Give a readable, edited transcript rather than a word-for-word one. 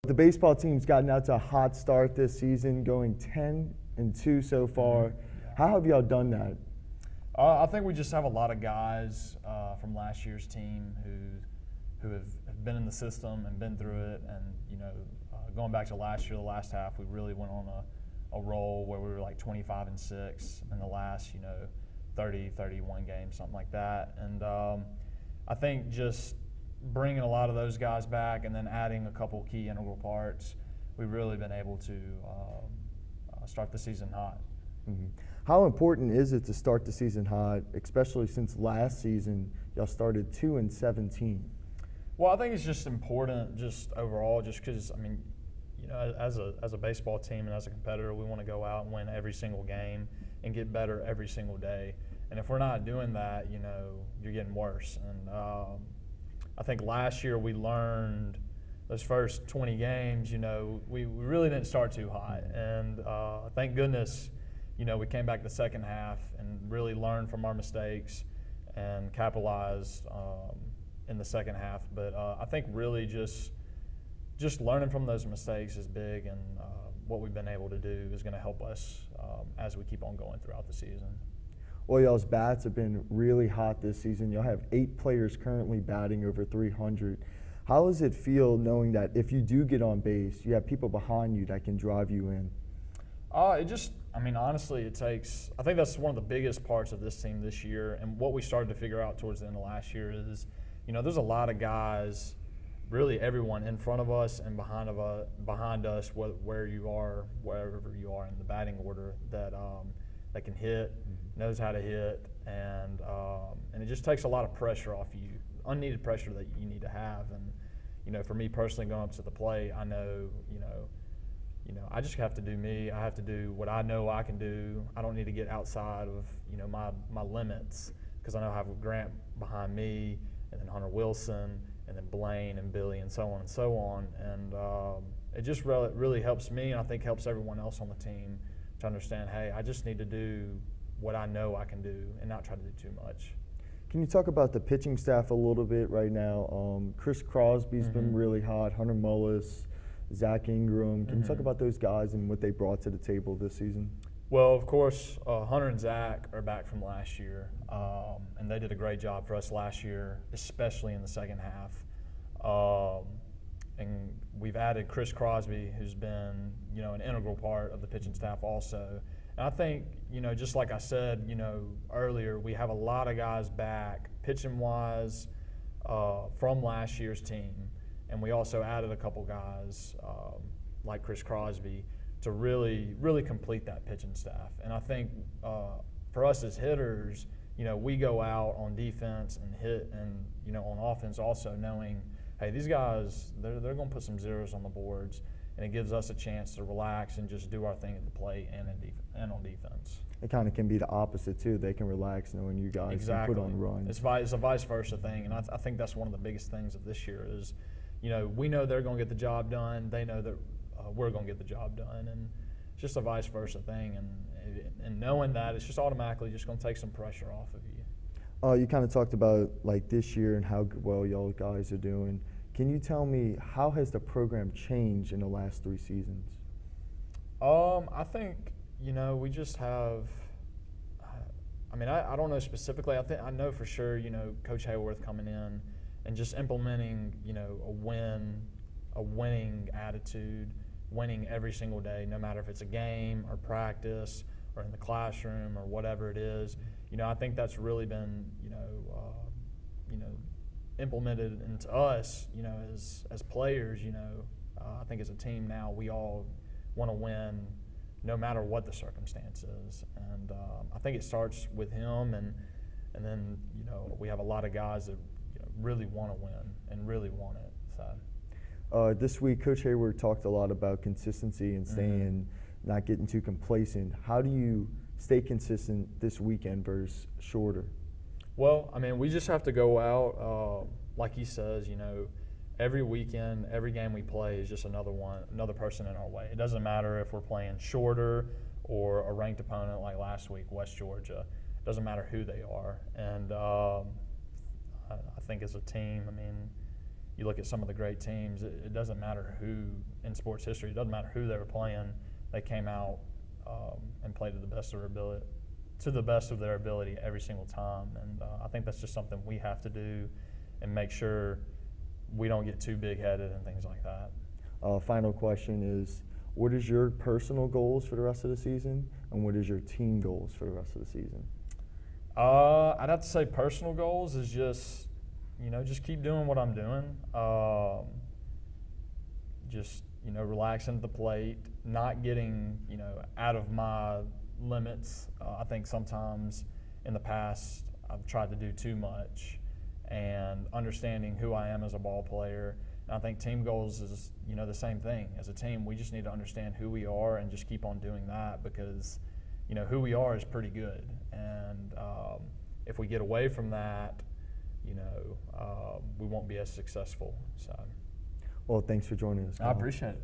The baseball team's gotten out to a hot start this season, going 10-2 so far. How have y'all done that? I think we just have a lot of guys from last year's team who have been in the system and been through it. And going back to last year, the last half, we really went on a roll where we were like 25-6 in the last 30, 31 games, something like that. And I think just bringing a lot of those guys back and then adding a couple key integral parts, we've really been able to start the season hot. Mm-hmm. How important is it to start the season hot, especially since last season y'all started 2-17? Well, I think it's just important, just overall, just because as a baseball team and as a competitor, we want to go out and win every single game and get better every single day. And if we're not doing that, you're getting worse. And I think last year we learned those first 20 games, we really didn't start too hot. And thank goodness, we came back the second half and really learned from our mistakes and capitalized in the second half. But I think really just learning from those mistakes is big, and what we've been able to do is going to help us as we keep on going throughout the season. Well, y'all's bats have been really hot this season. Y'all have 8 players currently batting over 300. How does it feel knowing that if you do get on base, you have people behind you that can drive you in? Honestly, I think that's one of the biggest parts of this team this year. And what we started to figure out towards the end of last year is, there's a lot of guys, really everyone in front of us and behind us, wherever you are in the batting order, that can hit, knows how to hit, and it just takes a lot of pressure off you, unneeded pressure that you need to have. And for me personally, going up to the plate, I know I just have to do me. I have to do what I know I can do. I don't need to get outside of my limits, because I know I have Grant behind me, and then Hunter Wilson, and then Blaine and Billy, and so on and so on. And it just really helps me, and I think helps everyone else on the team to understand, hey, I just need to do what I know I can do and not try to do too much. Can you talk about the pitching staff a little bit right now? Chris Crosby's been really hot, Hunter Mullis, Zach Ingram. Can you talk about those guys and what they brought to the table this season? Well, of course, Hunter and Zach are back from last year, and they did a great job for us last year, especially in the second half. And we've added Chris Crosby, who's been, an integral part of the pitching staff also. And I think, just like I said, earlier, we have a lot of guys back, pitching-wise, from last year's team. And we also added a couple guys, like Chris Crosby, to really, really complete that pitching staff. And I think for us as hitters, we go out on defense and hit, and on offense also, knowing, hey, these guys, they're going to put some zeros on the boards, and it gives us a chance to relax and just do our thing at the plate and on defense. It kind of can be the opposite too. They can relax knowing you guys can put on runs. It's a vice versa thing, and I think that's one of the biggest things of this year is, we know they're going to get the job done. They know that we're going to get the job done, and it's just a vice versa thing. And knowing that, it's just automatically just going to take some pressure off of you. You kind of talked about like this year and how well y'all guys are doing. Can you tell me how has the program changed in the last 3 seasons? I think we just have. I don't know specifically. I know for sure. Coach Hayworth coming in and just implementing a winning attitude, winning every single day, no matter if it's a game or practice or in the classroom or whatever it is. I think that's really been implemented into us, as players. I think as a team now, we all want to win no matter what the circumstances. And I think it starts with him, and then we have a lot of guys that really want to win and really want it. So this week, Coach Hayward talked a lot about consistency and staying, not getting too complacent. How do you stay consistent this weekend versus shorter? Well, we just have to go out, like he says, every weekend, every game we play is just another person in our way. It doesn't matter if we're playing shorter or a ranked opponent like last week, West Georgia. It doesn't matter who they are. And I think as a team, you look at some of the great teams, it doesn't matter who in sports history, it doesn't matter who they were playing, they came out and played to the best of their ability every single time. And I think that's just something we have to do and make sure we don't get too big-headed and things like that. Final question is, what is your personal goals for the rest of the season, and what is your team goals for the rest of the season? I'd have to say personal goals is just keep doing what I'm doing. Relaxing at the plate, not getting, out of my limits. I think sometimes in the past I've tried to do too much, and understanding who I am as a ball player. And I think team goals is, the same thing. As a team, we just need to understand who we are and just keep on doing that, because, who we are is pretty good. And if we get away from that, we won't be as successful. So, well, thanks for joining us, Kyle. I appreciate it.